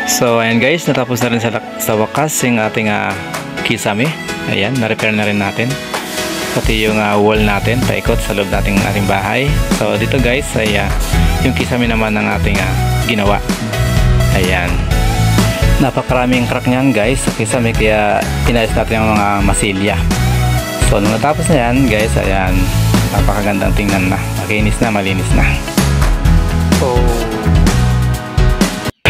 So ayan guys, natapos na rin sa wakas yung ating kisame. Ayan, na-repair na rin natin. Pati yung wall natin, paikot sa loob nating ating bahay. So dito guys ay yung kisame naman ng ating ginawa. Ayan. Napakaraming crack niyan guys sa kisame, kaya inayos natin yung mga masilya. So nung natapos na yan guys, ayan, napakagandang tingnan na. Makinis na, malinis na. So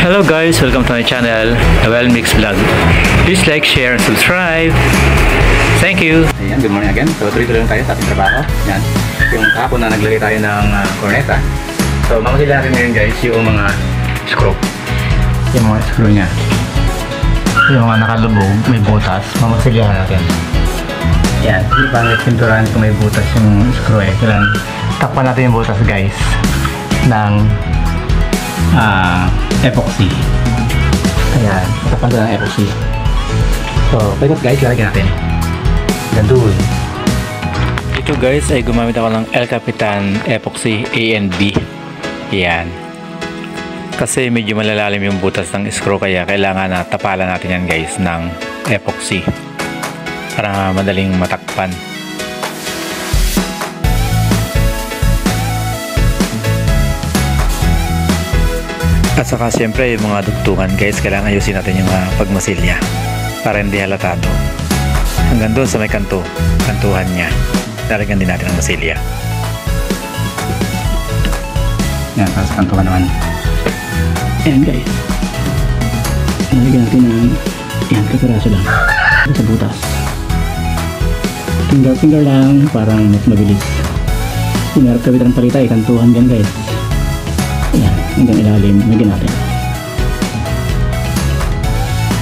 hello guys, welcome to my channel, The Well Mix Vlog. Please like, share, and subscribe. Thank you. Ayan, good morning again. So tuloy-tuloy lang tayo sa ating trabaho. Ayan, yung kahapon na naglagay tayo ng corneta. So mamasila natin ngayon guys yung mga screw. Yung mga screw nya, yung mga nakalubog, may butas, mamasilihan natin. Ayan, hindi pangit pinturahan kung may butas yung screw eh. Kailan takpan natin yung butas guys ng epoxy. Ayan, takpan natin ng epoxy. So paikot guys, lalagyan natin gandun. Ito guys ay gumamit ako ng El Capitan Epoxy A and B. Ayan, kasi medyo malalalim yung butas ng screw, kaya kailangan na tapalan natin yan guys ng epoxy para madaling matakpan. At saka siyempre yung mga dugtungan guys, kailangan ayusin natin yung pagmasilya para hindi halatado. Hanggang doon sa may kantuhan niya, lalagyan din natin ang masilya. Yan, para sa kantuhan naman. Ayan guys, lalagyan natin ng yan, kakaraso lang sa butas. Finger lang, parang mas mabilis. Pinarap kabitan ng palita, kantuhan dyan guys. Ayan, hanggang ilalim, lagyan natin.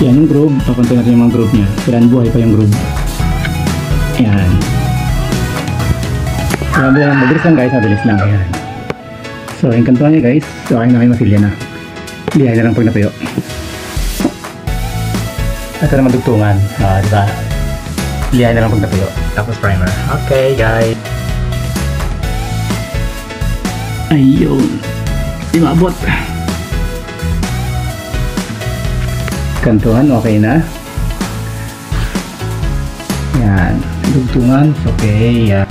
Yan yung groove, papantay natin yung mga groove nya. Kailan buhay pa yung groove. Ayan. Mabilis lang guys, mabilis lang. Ayan. So, yung kantuhan nya guys, so akin na kayo masilya na. Lihay na lang pag natuyo. Ito naman dugtungan. Diba? Lihay na lang pag natuyo. Tapos primer. Okay guys. Ayun. Di maabot. Kantuhan okay na. Yan. Dugtungan okay. Yan.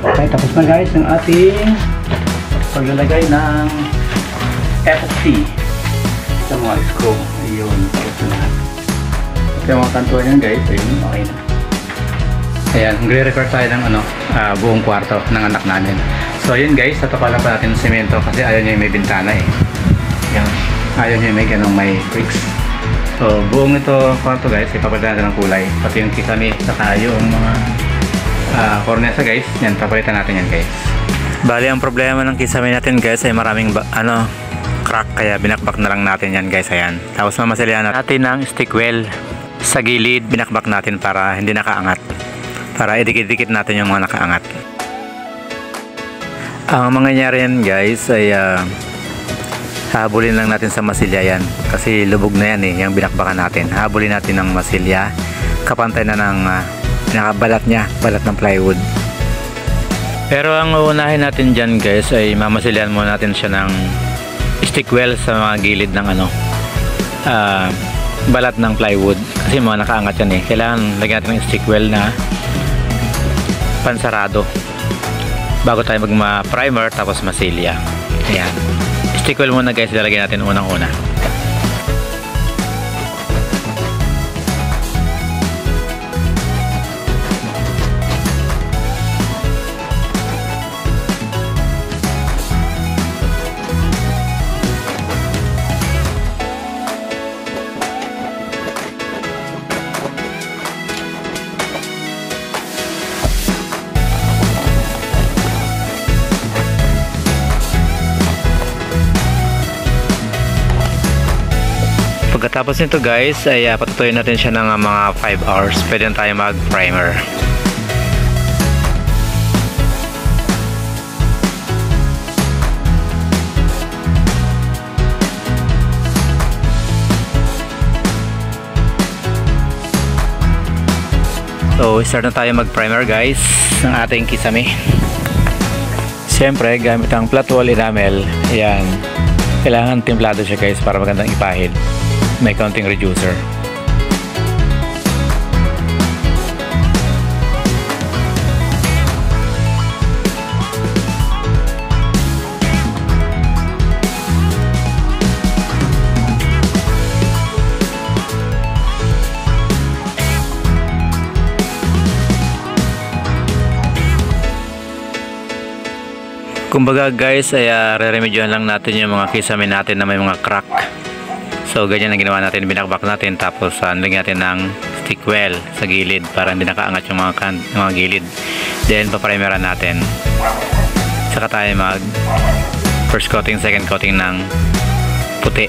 Okay, tapos na guys ang ating paglalagay ng epoxy sa mga screw. Ayun, tapos na lahat. Ito yung mga kantuhan yan guys. Ayun, okay na. Ayan, magre-repair tayo ng buong kwarto ng anak namin. So ayun guys, tatapalan pa natin ng semento kasi ayaw niya yung may bintana eh. Yan. Ayaw niya may ganong may bricks. So buong ito kwarto guys, ipapalitan natin ng kulay. Pati yung kisame, saka yung mga cornesa guys, yan, papalitan natin yan guys. Bali, ang problema ng kisame natin guys ay maraming crack, kaya binakbak na lang natin yan guys. Ayan, tapos mamasalihan natin ng stick well sa gilid, binakbak natin para hindi nakaangat, para idikit-dikit natin yung mga nakaangat. Ang mangyayari yan guys ay habulin lang natin sa masilya yan, kasi lubog na yan eh, yung binakbakan natin. Habulin natin ng masilya, kapantay na ng pinakabalat niya, balat ng plywood. Pero ang uunahin natin dyan guys ay mamasilyan muna natin siya ng stick well sa mga gilid ng balat ng plywood, kasi mga nakaangat yan eh. Kailangan lagyan natin ng stick well na pansarado bago tayo magma-primer tapos masilya. Ayan, stick well muna guys, ilalagay natin unang-una. Pagkatapos nito guys ay patutuyin natin siya ng mga 5 hours. Pwede na tayo mag primer. So, start na tayo mag-primer guys ng ating kisame. Siyempre, gamit ang flat wall enamel. Ayan. Kailangan templado siya guys para magandang ipahid. May counting reducer. Kumbaga guys ay re-remedyohan lang natin yung mga kisame natin na may mga crack. So ganyan ang ginawa natin, binakbak natin tapos nilagyan natin ng stick well sa gilid para hindi nakaangat yung mga gilid. Then paprimeran natin. Saka tayo mag first coating, second coating ng puti.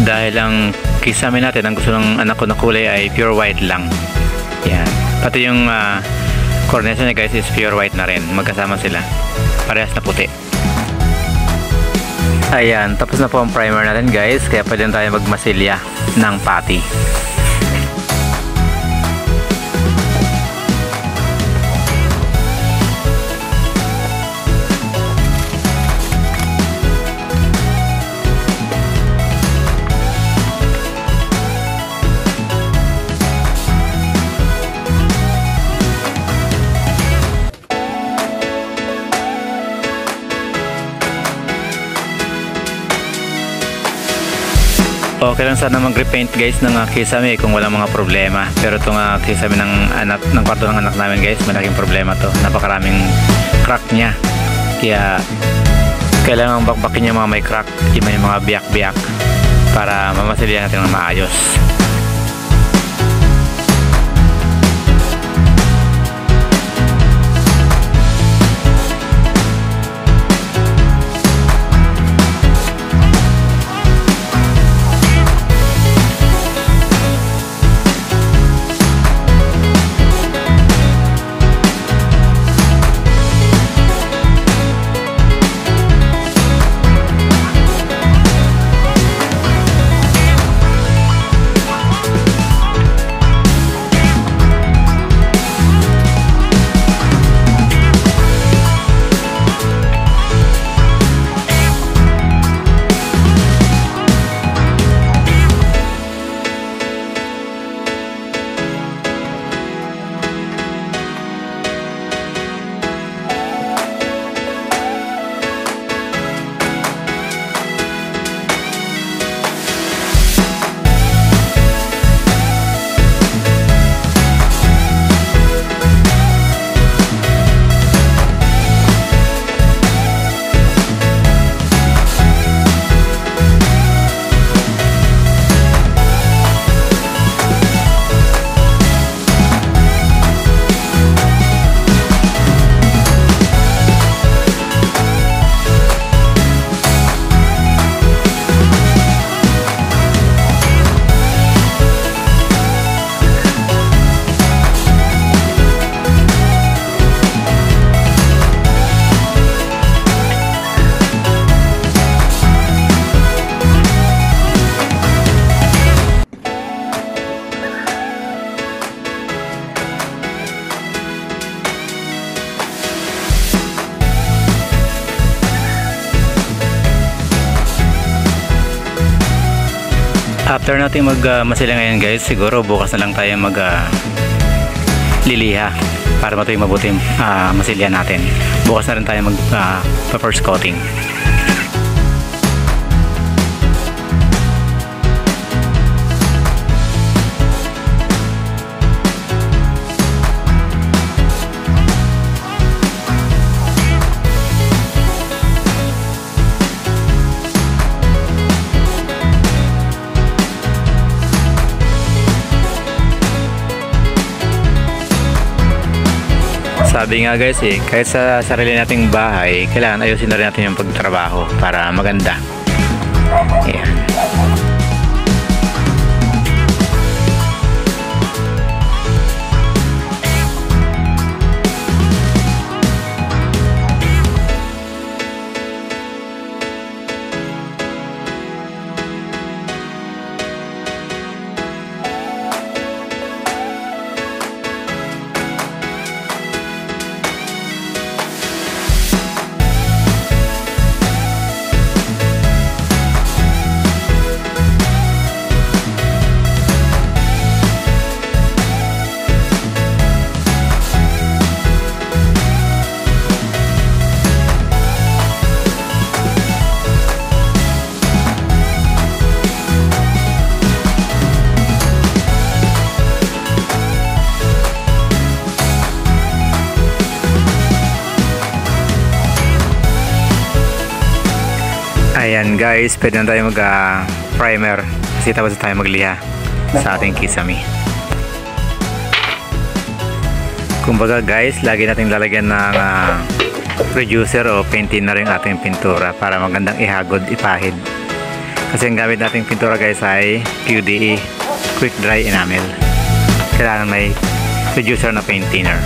Dahil ang kisame natin, ang gusto ng anak ko na kulay ay pure white lang. Yan. Pati yung cornisa niya guys is pure white na rin. Magkasama sila. Parehas na puti. Ayan. Tapos na po ang primer natin guys. Kaya pwede tayo magmasilya ng pati. Okay lang sana mag-repaint guys ng kisame kung walang mga problema. Pero itong kisame ng kwarto ng anak namin guys, malaking problema to. Napakaraming crack niya. Kaya kailangan bakbakin yung mga may crack, yung mga biyak-biyak para mamasilya natin ng maayos. After natin magmasila ngayon guys, siguro bukas na lang tayo liliha para matuloy mabuti masilya natin. Bukas na rin tayo first coating. Sabi nga guys kahit sa sarili nating bahay, kailangan ayusin na rin natin yung pagtrabaho para maganda. Ayan. Ayan guys, pwede na tayo mag primer kasi tapos na tayo magliha sa ating kisame. Kumbaga guys, lagi natin lalagyan ng reducer o paint thinner yung ating pintura para magandang ihagod, ipahid. Kasi ang gamit nating pintura guys ay QDE, Quick Dry Enamel. Kailangan may reducer na paint thinner.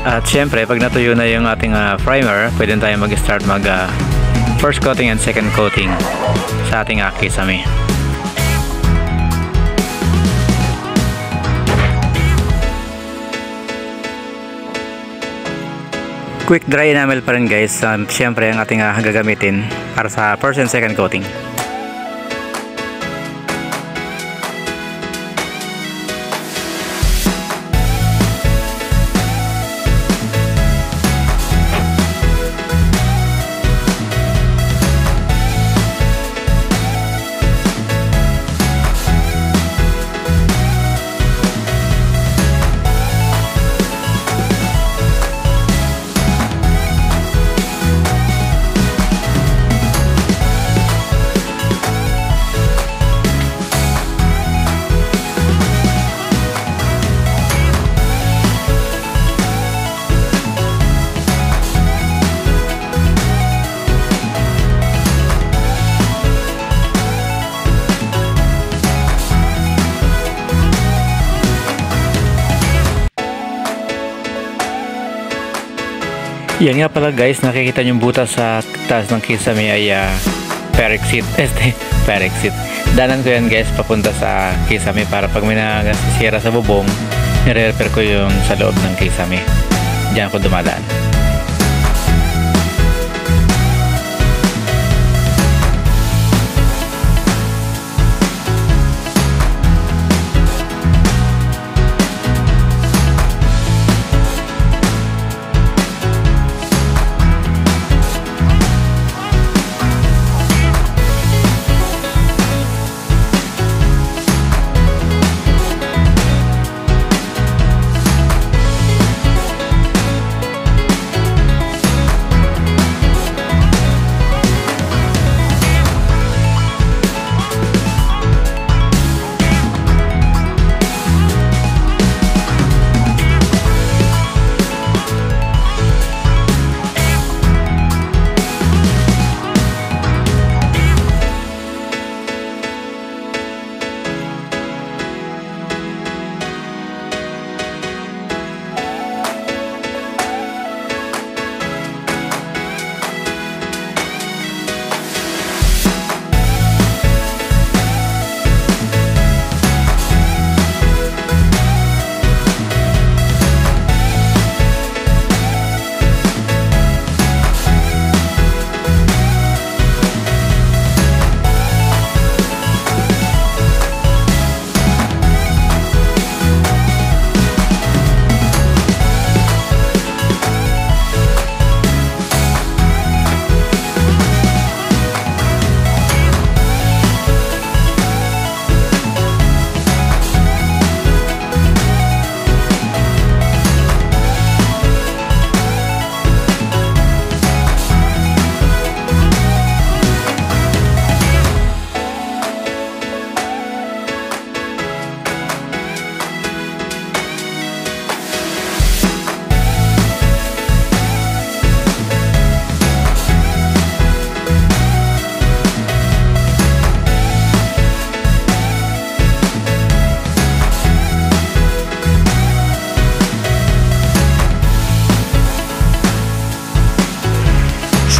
At syempre, pag natuyo na yung ating primer, pwede tayo mag-start first coating and second coating sa ating kisame. Quick dry enamel pa rin guys, syempre ang ating gagamitin para sa first and second coating. Yan nga pala guys, nakikita nyo butas sa taas ng kisame ay Perexit. Perexit. Danan ko yan guys papunta sa kisame para pag may nasisira sa bubong, nire-repair ko yung sa loob ng kisame. Diyan ko dumadaan.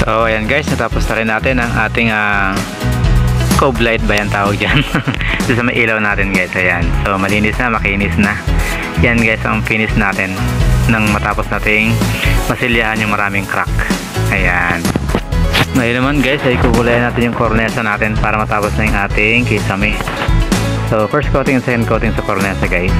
So ayan guys, natapos na rin natin ang ating cove light ba yan tawag dyan. Doon sa may ilaw natin guys. Ayan, so malinis na, makinis na. Yan guys ang finish natin nang matapos nating masilyahan yung maraming crack. Ayan, ngayon naman guys ay kukulayan natin yung cornesa natin para matapos na yung ating kisame. So first coating and second coating sa cornesa guys.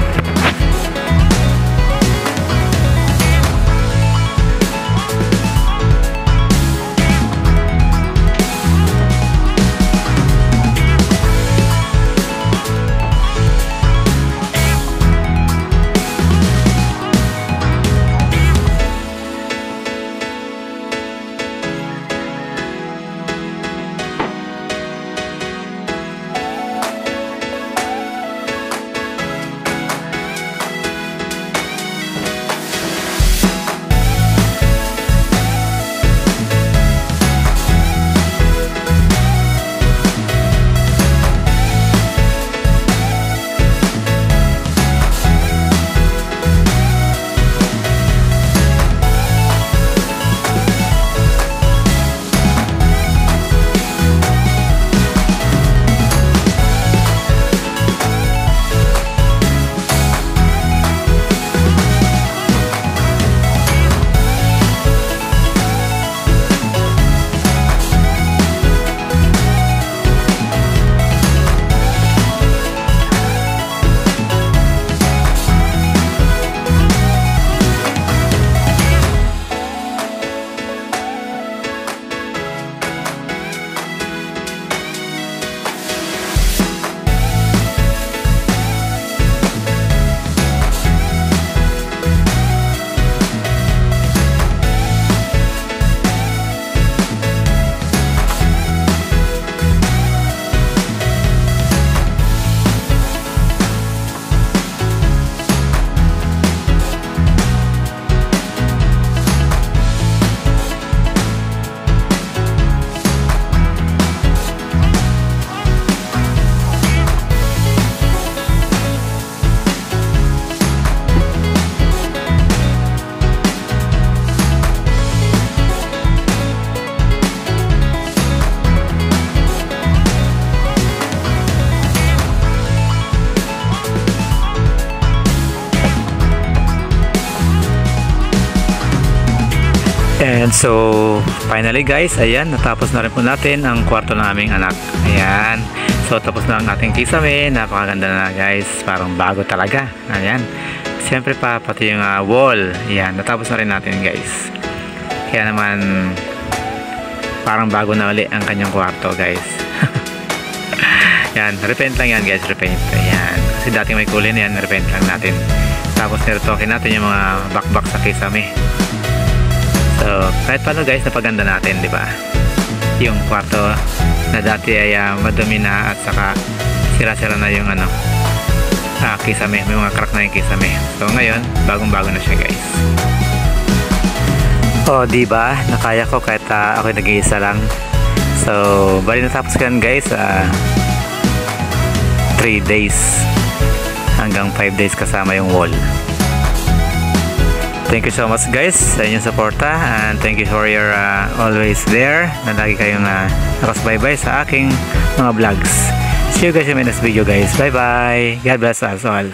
And so finally guys, ayan, natapos na rin po natin ang kwarto ng aming anak. Ayan, so tapos na ang ating kisame. Napakaganda na guys, parang bago talaga. Ayan, siyempre pa pati yung wall. Ayan, natapos na rin natin guys. Kaya naman parang bago na uli ang kanyang kwarto guys. Yan, repaint lang yan guys, repaint. Ayan, kasi dati may kulay na yan, repaint lang natin. Tapos niretokin natin yung mga bakbak sa kisame. So, kahit paano guys, napaganda natin, di ba? Yung kwarto na dati ay madumi na at saka sira-sira na yung kisame. May mga crack na yung kisame. So, ngayon, bagong-bago na siya guys. Oh, di ba? Nakaya ko kahit ako nag-iisa lang. So, bali natapos ko yan guys. 3 days hanggang 5 days kasama yung wall. Thank you so much guys sa inyong suporta, and thank you for your always there na lagi kayong nakasubaybay sa aking mga vlogs. See you guys in my next video guys. Bye bye. God bless us all.